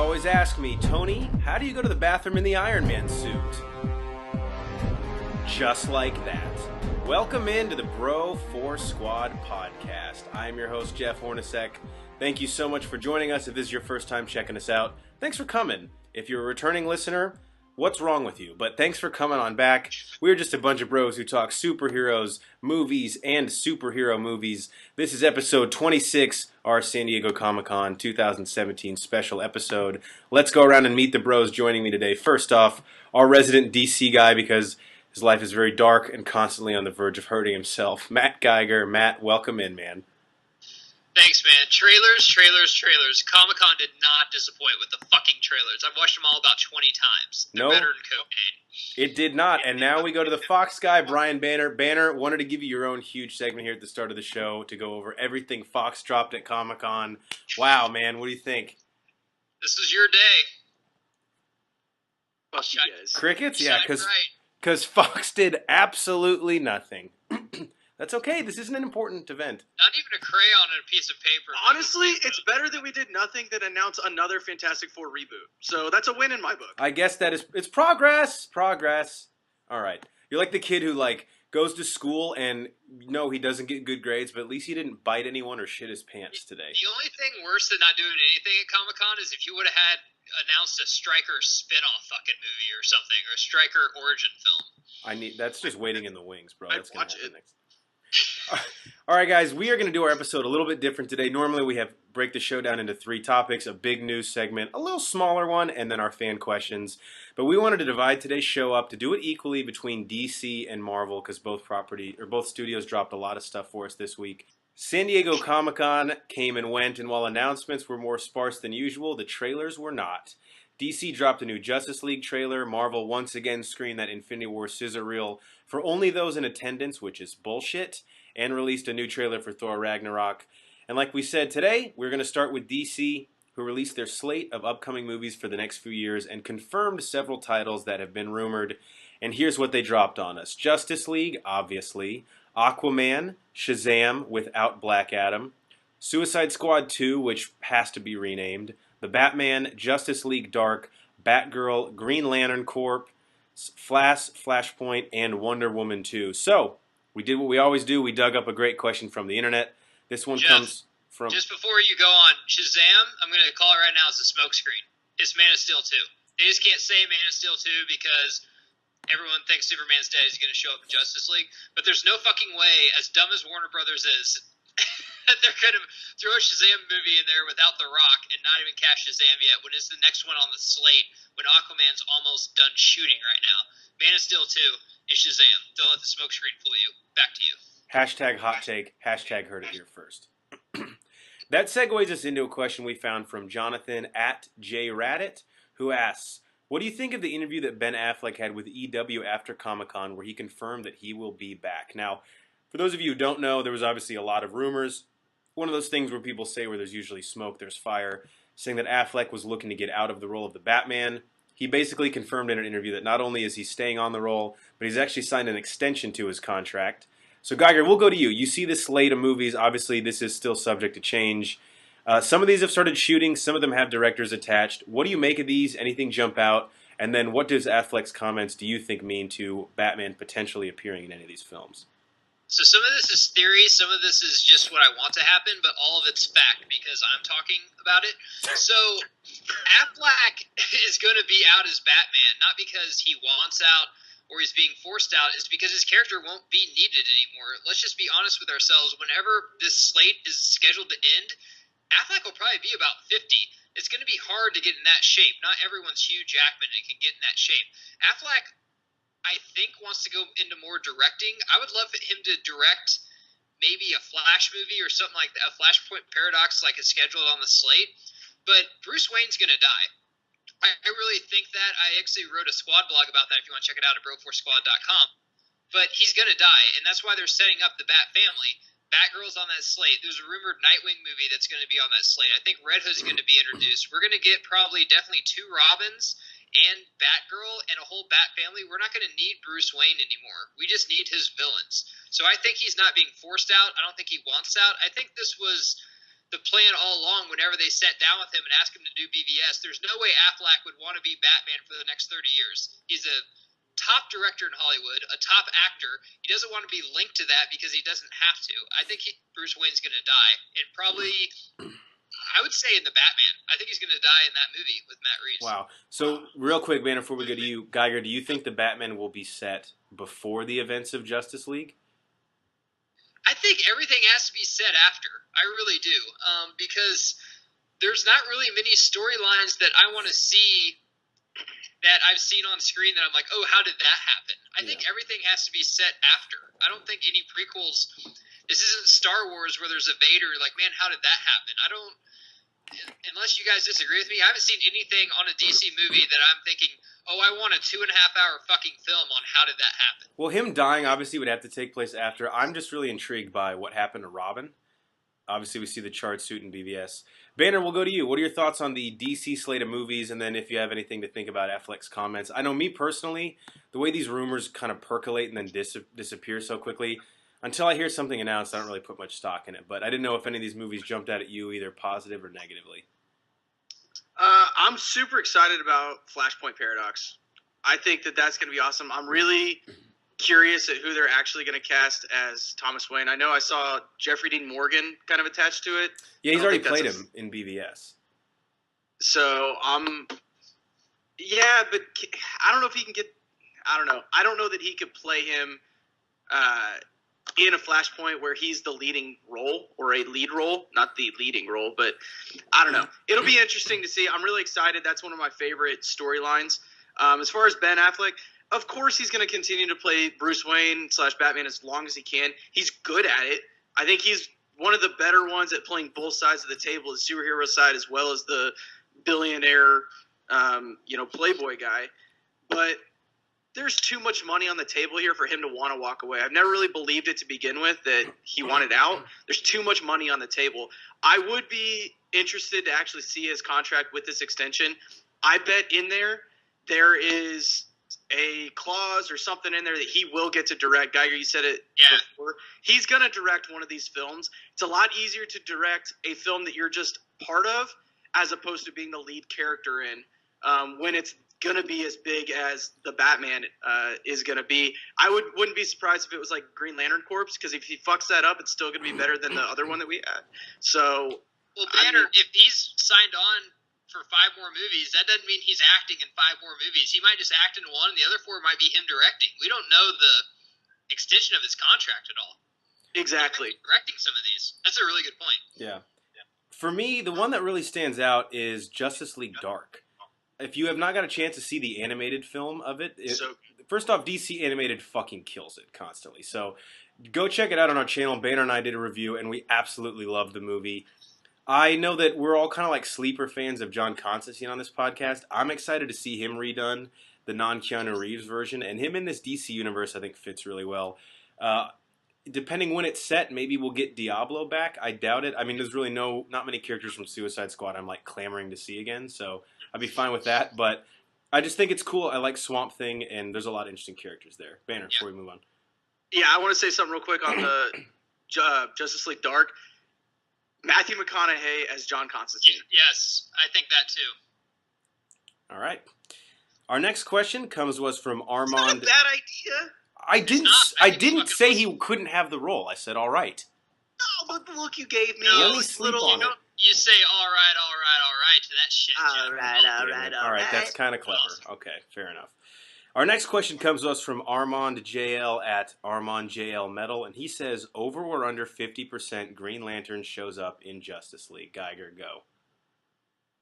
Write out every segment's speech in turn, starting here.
always ask me, Tony, how do you go to the bathroom in the Iron Man suit? Just like that. Welcome into the Bro 4 Squad podcast. I am your host, Jeff Hornacek. Thank you so much for joining us. If this is your first time checking us out, thanks for coming. If you're a returning listener, what's wrong with you? But thanks for coming on back. We're just a bunch of bros who talk superheroes, movies, and superhero movies. This is episode 26, our San Diego Comic-Con 2017 special episode. Let's go around and meet the bros joining me today. First off, our resident DC guy, because his life is very dark and constantly on the verge of hurting himself. Matt Geiger. Matt, welcome in, man. Thanks, man. Trailers. Comic-Con did not disappoint with the fucking trailers. I've watched them all about 20 times. They're better than cocaine. It did not. And now we go to the Fox guy, Brian Banner. Banner, wanted to give you your own huge segment here at the start of the show to go over everything Fox dropped at Comic-Con. Wow, man. What do you think? This is your day. Fuck you guys. Crickets? Yeah, because Fox did absolutely nothing. That's okay. This isn't an important event. Not even a crayon and a piece of paper. Honestly, it's better that we did nothing than announce another Fantastic Four reboot. So that's a win in my book. I guess it's progress. Progress. All right. You're like the kid who goes to school and no, he doesn't get good grades, but at least he didn't bite anyone or shit his pants today. The only thing worse than not doing anything at Comic-Con is if you would have had announced a Stryker spin-off fucking movie or something, or a Stryker origin film. That's just waiting in the wings, bro. That's gonna happen next. All right, guys, we are going to do our episode a little bit different today. Normally, we break the show down into 3 topics, a big news segment, a little smaller one, and then our fan questions. But we wanted to divide today's show up to do it equally between DC and Marvel because both studios dropped a lot of stuff for us this week. San Diego Comic-Con came and went, and while announcements were more sparse than usual, the trailers were not. DC dropped a new Justice League trailer. Marvel once again screened that Infinity War scissor reel for only those in attendance, which is bullshit, and released a new trailer for Thor Ragnarok. And like we said today, we're going to start with DC, who released their slate of upcoming movies for the next few years and confirmed several titles that have been rumored. And here's what they dropped on us. Justice League, obviously. Aquaman, Shazam without Black Adam. Suicide Squad 2, which has to be renamed. The Batman, Justice League Dark, Batgirl, Green Lantern Corps, Flashpoint, and Wonder Woman 2. So, we did what we always do. We dug up a great question from the internet. This one comes from... Just before you go on, Shazam, I'm going to call it right now as a smokescreen. It's Man of Steel 2. They just can't say Man of Steel 2 because everyone thinks Superman's dead. He's going to show up in Justice League. But there's no fucking way, as dumb as Warner Brothers is, they're going to throw a Shazam movie in there without The Rock and not even cast Shazam yet when it's the next one on the slate when Aquaman's almost done shooting right now. Man of Steel 2 is Shazam. Don't let the smokescreen fool you. Back to you. Hashtag hot take. Hashtag heard it here first. That segues us into a question we found from Jonathan at JRaddit, who asks, what do you think of the interview that Ben Affleck had with EW after Comic-Con where he confirmed that he will be back? Now, for those of you who don't know, there was obviously a lot of rumors. One of those things where people say where there's usually smoke, there's fire, saying that Affleck was looking to get out of the role of the Batman. He basically confirmed in an interview that not only is he staying on the role, but he's actually signed an extension to his contract. So, Geiger, we'll go to you. You see this slate of movies. Obviously, this is still subject to change. Some of these have started shooting. Some of them have directors attached. What do you make of these? Anything jump out? And then what does Affleck's comments, do you think, mean to Batman potentially appearing in any of these films? So some of this is theory, some of this is just what I want to happen, but all of it's fact because I'm talking about it. So Affleck is going to be out as Batman, not because he wants out or he's being forced out. It's because his character won't be needed anymore. Let's just be honest with ourselves. Whenever this slate is scheduled to end, Affleck will probably be about 50. It's going to be hard to get in that shape. Not everyone's Hugh Jackman and can get in that shape. Affleck, I think, wants to go into more directing. I would love him to direct maybe a Flash movie or something like that, a Flashpoint Paradox like is scheduled on the slate. But Bruce Wayne's going to die. I really think that. I actually wrote a squad blog about that if you want to check it out at bro4squad.com. But he's going to die, and that's why they're setting up the Bat family. Batgirl's on that slate. There's a rumored Nightwing movie that's going to be on that slate. I think Red Hood's going to be introduced. We're going to get definitely 2 Robins and Batgirl and a whole Bat family. We're not going to need Bruce Wayne anymore. We just need his villains. So I think he's not being forced out. I don't think he wants out. I think this was the plan all along whenever they sat down with him and asked him to do BVS. There's no way Affleck would want to be Batman for the next 30 years. He's a top director in Hollywood, a top actor. He doesn't want to be linked to that because he doesn't have to. I think Bruce Wayne's going to die, and probably, I would say in the Batman. I think he's going to die in that movie with Matt Reeves. Wow. So, real quick, Banner, before we go to you, Geiger, do you think the Batman will be set before the events of Justice League? I think everything has to be set after. I really do, because there's not really many storylines that I want to see that I've seen on screen that I'm like, oh, how did that happen? I think everything has to be set after. I don't think any prequels. This isn't Star Wars where there's a Vader. Like, man, how did that happen? I don't. Unless you guys disagree with me, I haven't seen anything on a DC movie that I'm thinking, oh, I want a 2.5-hour fucking film on how did that happen. Well, him dying obviously would have to take place after. I'm just really intrigued by what happened to Robin. Obviously, we see the charred suit in BVS. Banner, we'll go to you. What are your thoughts on the DC slate of movies, and then if you have anything to think about Affleck's comments? I know me personally, the way these rumors kind of percolate and then disappear so quickly, until I hear something announced, I don't really put much stock in it. But I didn't know if any of these movies jumped out at you either positive or negatively. I'm super excited about Flashpoint Paradox. I think that that's going to be awesome. I'm really curious at who they're actually going to cast as Thomas Wayne. I know I saw Jeffrey Dean Morgan kind of attached to it. Yeah, he's already played him in BVS. So, yeah, but I don't know if he can get, I don't know. I don't know that he could play him in a Flashpoint where he's the leading role or a lead role, not the leading role, but I don't know. It'll be interesting to see. I'm really excited. That's one of my favorite storylines. As far as Ben Affleck, of course he's going to continue to play Bruce Wayne / Batman as long as he can. He's good at it. I think he's one of the better ones at playing both sides of the table, the superhero side as well as the billionaire, playboy guy. But there's too much money on the table here for him to want to walk away. I've never really believed it to begin with that he wanted out. There's too much money on the table. I would be interested to actually see his contract with this extension. I bet in there is a clause or something in there that he will get to direct. Geiger, you said it before. He's going to direct one of these films. It's a lot easier to direct a film that you're just part of as opposed to being the lead character in when it's going to be as big as the Batman is going to be. I wouldn't be surprised if it was like Green Lantern Corps, because if he fucks that up, it's still going to be better than the other one that we had. So, well, Banner, if he's signed on for 5 more movies, that doesn't mean he's acting in 5 more movies. He might just act in one, and the other 4 might be him directing. We don't know the extension of his contract at all. Exactly. Directing some of these. That's a really good point. Yeah. For me, the one that really stands out is Justice League Dark. If you have not got a chance to see the animated film of it, first off, DC Animated fucking kills it constantly. So go check it out on our channel. Banner and I did a review, and we absolutely loved the movie. I know that we're all kind of like sleeper fans of John Constantine on this podcast. I'm excited to see him redone, the non-Keanu Reeves version, and him in this DC universe I think fits really well. Depending when it's set, maybe we'll get Diablo back. I doubt it. I mean, there's really not many characters from Suicide Squad I'm like clamoring to see again, so I'd be fine with that. But I just think it's cool. I like Swamp Thing, and there's a lot of interesting characters there. Banner, before we move on. Yeah, I want to say something real quick on the Justice League Dark. Matthew McConaughey as John Constantine. Yes, I think that too. All right. Our next question comes to us from Armand. It's not a bad idea. I didn't say he couldn't have the role. I said all right. No, but the look you gave me. Let me sleep on it. You say all right to that shit. All right. That's kind of clever. Okay, fair enough. Our next question comes to us from Armand JL at Armand JL Metal, and he says, over or under 50% Green Lantern shows up in Justice League. Geiger, go.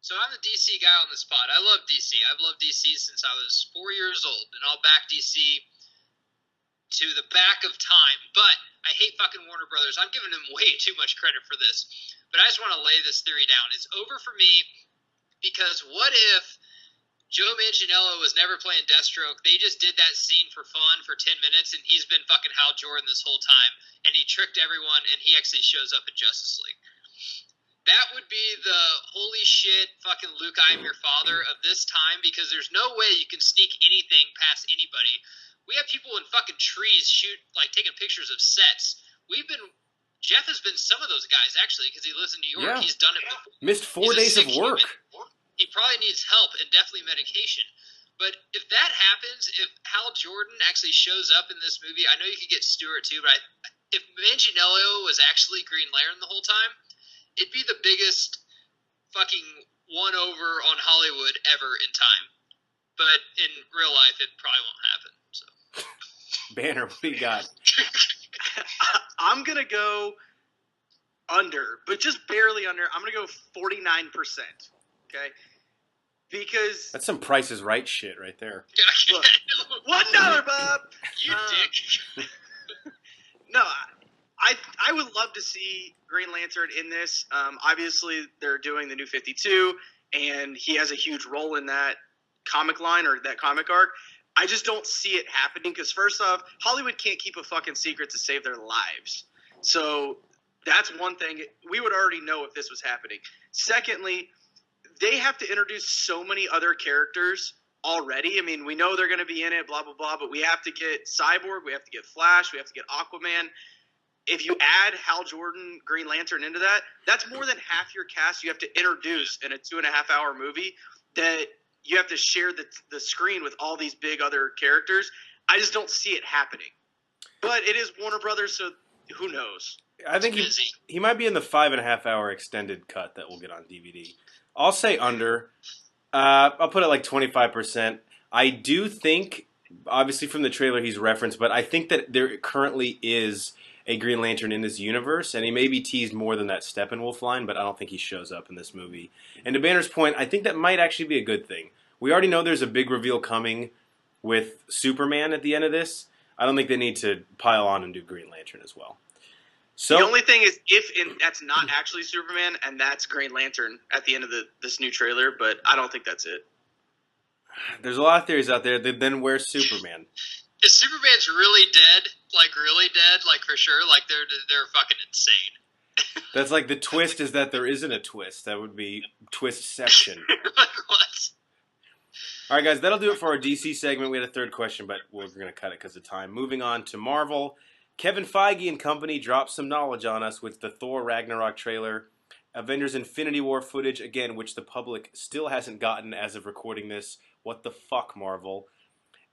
So I'm the DC guy on the spot. I love DC. I've loved DC since I was 4 years old, and I'll back DC to the back of time. But I hate fucking Warner Brothers. I'm giving them way too much credit for this. But I just want to lay this theory down. It's over for me because what if Joe Manganiello was never playing Deathstroke? They just did that scene for fun for 10 minutes, and he's been fucking Hal Jordan this whole time, and he tricked everyone, and he actually shows up in Justice League. That would be the holy shit fucking Luke, I am your father of this time, because there's no way you can sneak anything past anybody. We have people in fucking trees taking pictures of sets. We've been Jeff has been some of those guys, actually, because he lives in New York. Yeah. He's done it before. Missed 4 days of work. He probably needs help and definitely medication. But if that happens, if Hal Jordan actually shows up in this movie, I know you could get Stewart too, but if Manganiello was actually Green Lantern the whole time, it'd be the biggest fucking one-over on Hollywood ever in time. But in real life, it probably won't happen. So, Banner, what do you got? I'm going to go under, but just barely under. I'm going to go 49%. Okay? Because That's some Price is Right shit right there. look, $1, Bob. You dick. No, I would love to see Green Lantern in this. Obviously, they're doing the New 52, and he has a huge role in that comic line or that comic arc. I just don't see it happening because, first off, Hollywood can't keep a fucking secret to save their lives. So that's one thing. We would already know if this was happening. Secondly, they have to introduce so many other characters already. I mean, we know they're going to be in it, blah, blah, blah, but we have to get Cyborg, we have to get Flash, we have to get Aquaman. If you add Hal Jordan, Green Lantern into that, that's more than half your cast you have to introduce in a 2.5-hour movie that you have to share the screen with all these big other characters. I just don't see it happening. But it is Warner Brothers, so who knows? I think he might be in the 5.5-hour extended cut that we'll get on DVD. I'll say under. I'll put it like 25%. I do think, obviously from the trailer he's referenced, but I think that there currently is a Green Lantern in this universe, and he may be teased more than that Steppenwolf line, but I don't think he shows up in this movie. And to Banner's point, I think that might actually be a good thing. We already know there's a big reveal coming with Superman at the end of this. I don't think they need to pile on and do Green Lantern as well. So the only thing is that's not actually Superman, and that's Green Lantern at the end of this new trailer, but I don't think that's it. There's a lot of theories out there. Then where's Superman? If Superman's really dead, like for sure, like they're fucking insane. That's like the twist is that there isn't a twist. That would be twistception. Like what? All right, guys, that'll do it for our DC segment. We had a third question, but we're going to cut it because of time. Moving on to Marvel. Kevin Feige and company dropped some knowledge on us with the Thor Ragnarok trailer, Avengers Infinity War footage, again, which the public still hasn't gotten as of recording this. What the fuck, Marvel?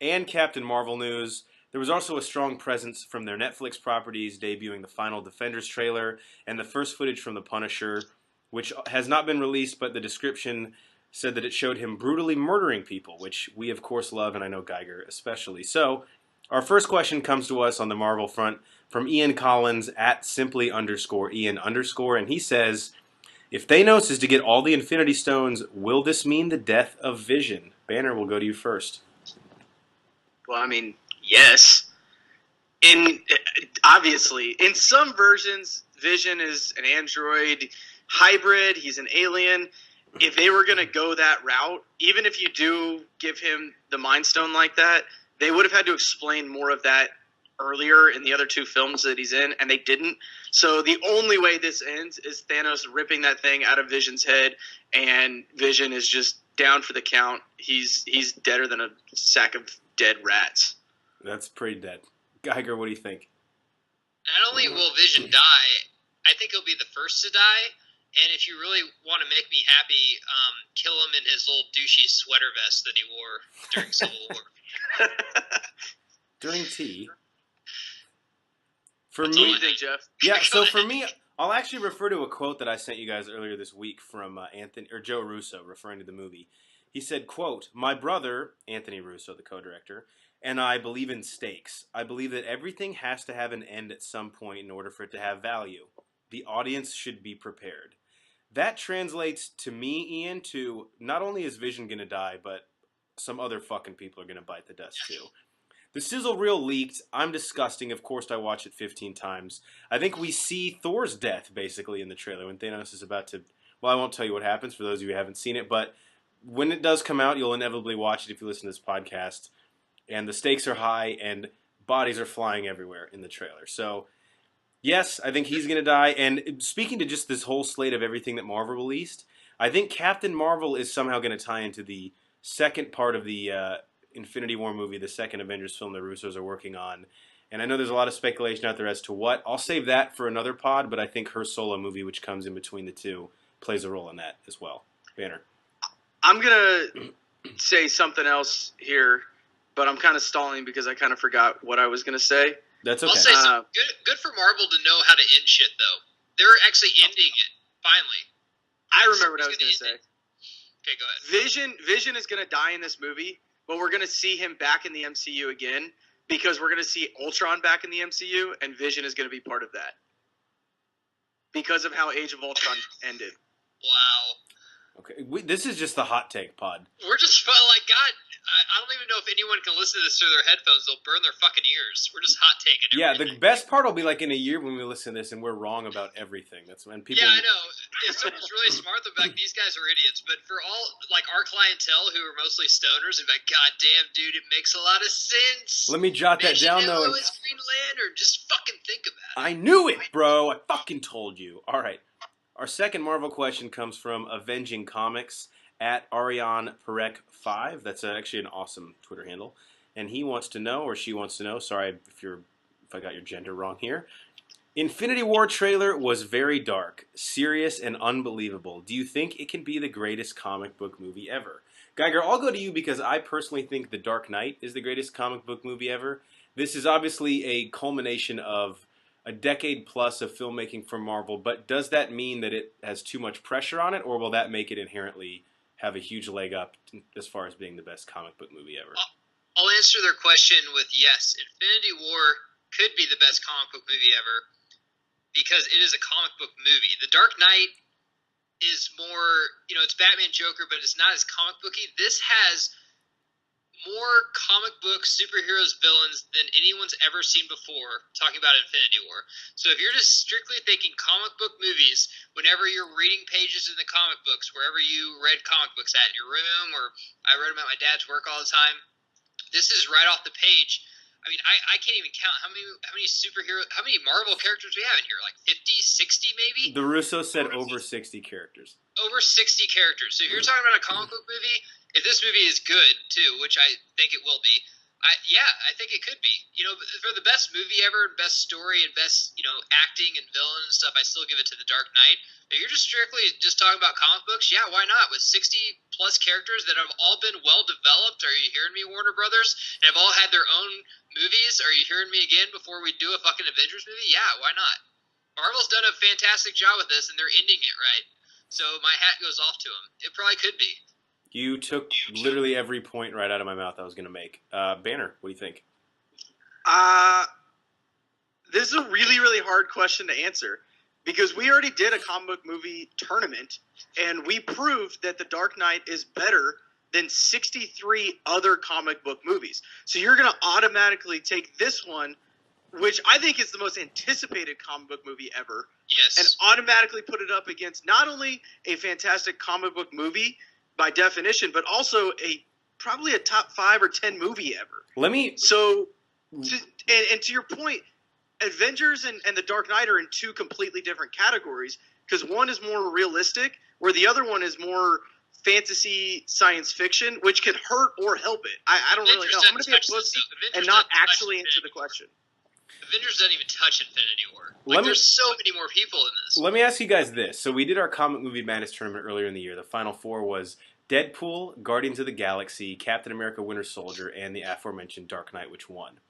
And Captain Marvel news. There was also a strong presence from their Netflix properties debuting the final Defenders trailer and the first footage from The Punisher, which has not been released, but the description said that it showed him brutally murdering people, which we, of course, love, and I know Geiger especially. So, our first question comes to us on the Marvel front from Ian Collins at @simply_Ian_, and he says, if Thanos is to get all the Infinity Stones, will this mean the death of Vision? Banner, we'll go to you first. Well, I mean, yes. Obviously, in some versions, Vision is an android hybrid. He's an alien. If they were going to go that route, even if you do give him the Mind Stone like that, they would have had to explain more of that earlier in the other two films that he's in, and they didn't. So the only way this ends is Thanos ripping that thing out of Vision's head, and Vision is just down for the count. He's deader than a sack of dead rats. That's pretty dead. Geiger, what do you think? Not only will Vision die, I think he'll be the first to die. And if you really want to make me happy, kill him in his little douchey sweater vest that he wore during Civil War. During tea. What do you think, Jeff? Yeah, so for me, I'll actually refer to a quote that I sent you guys earlier this week from Joe Russo, referring to the movie. He said, quote, "My brother, Anthony Russo, the co-director, and I believe in stakes. I believe that everything has to have an end at some point in order for it to have value. The audience should be prepared." That translates to me, Ian, to not only is Vision going to die, but some other fucking people are going to bite the dust too. The sizzle reel leaked. I'm disgusting. Of course, I watched it 15 times. I think we see Thor's death, basically, in the trailer when Thanos is about to... Well, I won't tell you what happens for those of you who haven't seen it, but when it does come out, you'll inevitably watch it if you listen to this podcast. And the stakes are high, and bodies are flying everywhere in the trailer. So... yes, I think he's going to die. And speaking to just this whole slate of everything that Marvel released, I think Captain Marvel is somehow going to tie into the second part of the Infinity War movie, the second Avengers film the Russos are working on. And I know there's a lot of speculation out there as to what. I'll save that for another pod, but I think her solo movie, which comes in between the two, plays a role in that as well. Banner. I'm going to say something else here, but I'm kind of stalling because I kind of forgot what I was going to say. That's okay. I'll say something. Good for Marvel to know how to end shit, though. They're actually ending it, finally. I remember what I was going to say. Okay, go ahead. Vision is going to die in this movie, but we're going to see him back in the MCU again because we're going to see Ultron back in the MCU, and Vision is going to be part of that because of how Age of Ultron ended. Wow. Okay, this is just the hot take pod. We're just like, God, I don't even know if anyone can listen to this through their headphones. They'll burn their fucking ears. We're just hot taking everything. Yeah, the best part will be like in a year when we listen to this and we're wrong about everything. That's when people. Yeah, I know. If someone's really smart, they'll be like, these guys are idiots. But for all, like, our clientele who are mostly stoners, they're like, God damn, dude, it makes a lot of sense. Let me jot that down, though. It's Green Lantern. Just fucking think about it. I knew it, bro. I fucking told you. All right. Our second Marvel question comes from Avenging Comics at Ariane Perek 5. That's actually an awesome Twitter handle. And he wants to know, or she wants to know, sorry if I got your gender wrong here. Infinity War trailer was very dark, serious, and unbelievable. Do you think it can be the greatest comic book movie ever? Geiger, I'll go to you because I personally think The Dark Knight is the greatest comic book movie ever. This is obviously a culmination of a decade plus of filmmaking for Marvel, but does that mean that it has too much pressure on it, or will that make it inherently have a huge leg up as far as being the best comic book movie ever? I'll answer their question with yes. Infinity War could be the best comic book movie ever because it is a comic book movie. The Dark Knight is more, it's Batman Joker, but it's not as comic booky. This has more comic book superheroes villains than anyone's ever seen before, talking about Infinity War. So if you're just strictly thinking comic book movies, whenever you're reading pages in the comic books, wherever you read comic books at in your room, or I read them at my dad's work all the time, this is right off the page. I mean, I can't even count how many Marvel characters we have in here, like 50, 60 maybe? The Russo said over 60 characters. Over 60 characters. So if you're talking about a comic book movie, if this movie is good, too, which I think it will be, I think it could be. For the best movie ever, best story, and best, acting and villain and stuff, I still give it to The Dark Knight. If you're just strictly talking about comic books, yeah, why not? With 60-plus characters that have all been well-developed, are you hearing me, Warner Brothers? And have all had their own movies, are you hearing me again before we do a fucking Avengers movie? Yeah, why not? Marvel's done a fantastic job with this, and they're ending it right. So my hat goes off to them. It probably could be. You took literally every point right out of my mouth I was going to make. Banner, what do you think? This is a really, really hard question to answer because we already did a comic book movie tournament, and we proved that The Dark Knight is better than 63 other comic book movies. So you're going to automatically take this one, which I think is the most anticipated comic book movie ever, yes, and automatically put it up against not only a fantastic comic book movie by definition, but also probably a top 5 or 10 movie ever. To your point, Avengers and The Dark Knight are in two completely different categories because one is more realistic, where the other one is more fantasy science fiction, which can hurt or help it. I don't really know. I'm going to be a pussy and not actually answer the question. Avengers doesn't even touch Infinity War. There's so many more people in this. Let me ask you guys this. So we did our Comic Movie Madness tournament earlier in the year. The final 4 was Deadpool, Guardians of the Galaxy, Captain America Winter Soldier, and the aforementioned Dark Knight, which won.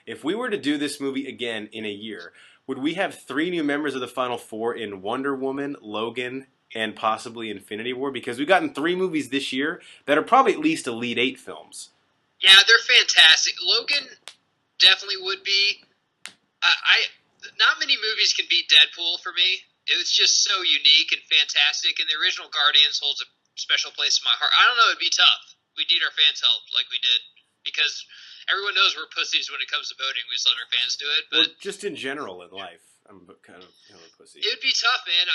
If we were to do this movie again in a year, would we have 3 new members of the final 4 in Wonder Woman, Logan, and possibly Infinity War? Because we've gotten 3 movies this year that are probably at least Elite 8 films. Yeah, they're fantastic. Logan definitely would be. Not many movies can beat Deadpool for me. It was just so unique and fantastic, and the original Guardians holds a special place in my heart. I don't know, it'd be tough. We need our fans' help like we did, because everyone knows we're pussies when it comes to voting. We just let our fans do it. But just in general in life, I'm kind of a pussy. It would be tough, man.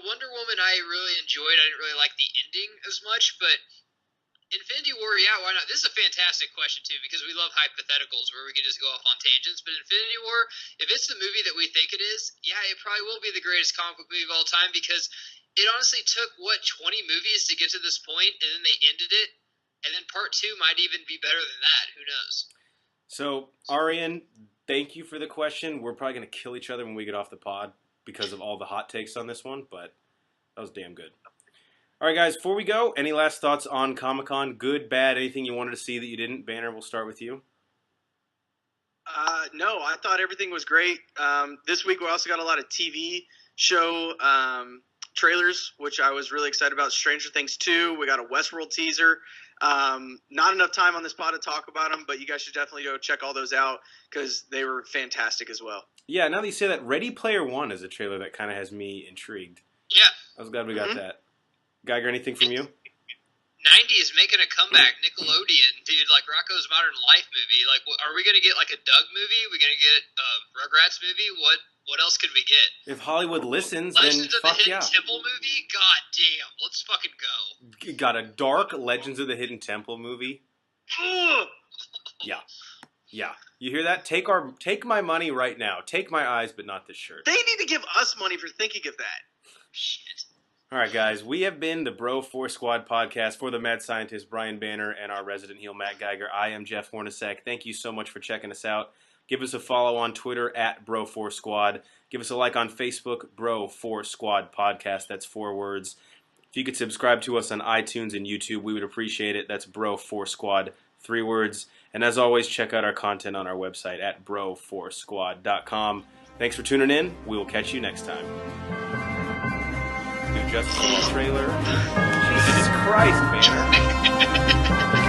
Wonder Woman I really enjoyed. I didn't really like the ending as much, but Infinity War, yeah, why not? This is a fantastic question, too, because we love hypotheticals where we can just go off on tangents. But Infinity War, if it's the movie that we think it is, yeah, it probably will be the greatest comic book movie of all time, because it honestly took, 20 movies to get to this point, and then they ended it, and then part 2 might even be better than that. Who knows? So, Arian, thank you for the question. We're probably going to kill each other when we get off the pod because of all the hot takes on this one, but that was damn good. All right, guys, before we go, any last thoughts on Comic-Con? Good, bad, anything you wanted to see that you didn't? Banner, we'll start with you. No, I thought everything was great. This week we also got a lot of TV show trailers, which I was really excited about. Stranger Things 2. We got a Westworld teaser. Not enough time on this pod to talk about them, but you guys should definitely go check all those out because they were fantastic as well. Yeah, now that you say that, Ready Player One is a trailer that kind of has me intrigued. Yeah. I was glad we got that. Geiger, anything from you? 90 is making a comeback. Nickelodeon, dude, like Rocko's Modern Life movie. Like, are we gonna get like a Doug movie? Are we gonna get a Rugrats movie? What else could we get? If Hollywood listens, Legends then of the fuck Hidden yeah. Temple movie? God damn, let's fucking go. Got a dark Legends of the Hidden Temple movie. Yeah. You hear that? Take my money right now. Take my eyes, but not this shirt. They need to give us money for thinking of that. Shit. All right, guys. We have been the Bro 4 Squad podcast for the mad scientist Brian Banner and our resident heel Matt Geiger. I am Jeff Hornacek. Thank you so much for checking us out. Give us a follow on Twitter at Bro 4 Squad. Give us a like on Facebook, Bro 4 Squad Podcast. That's 4 words. If you could subscribe to us on iTunes and YouTube, we would appreciate it. That's Bro 4 Squad, 3 words. And as always, check out our content on our website at bro4squad.com. Thanks for tuning in. We will catch you next time. New Justice League trailer. Jesus Christ, man.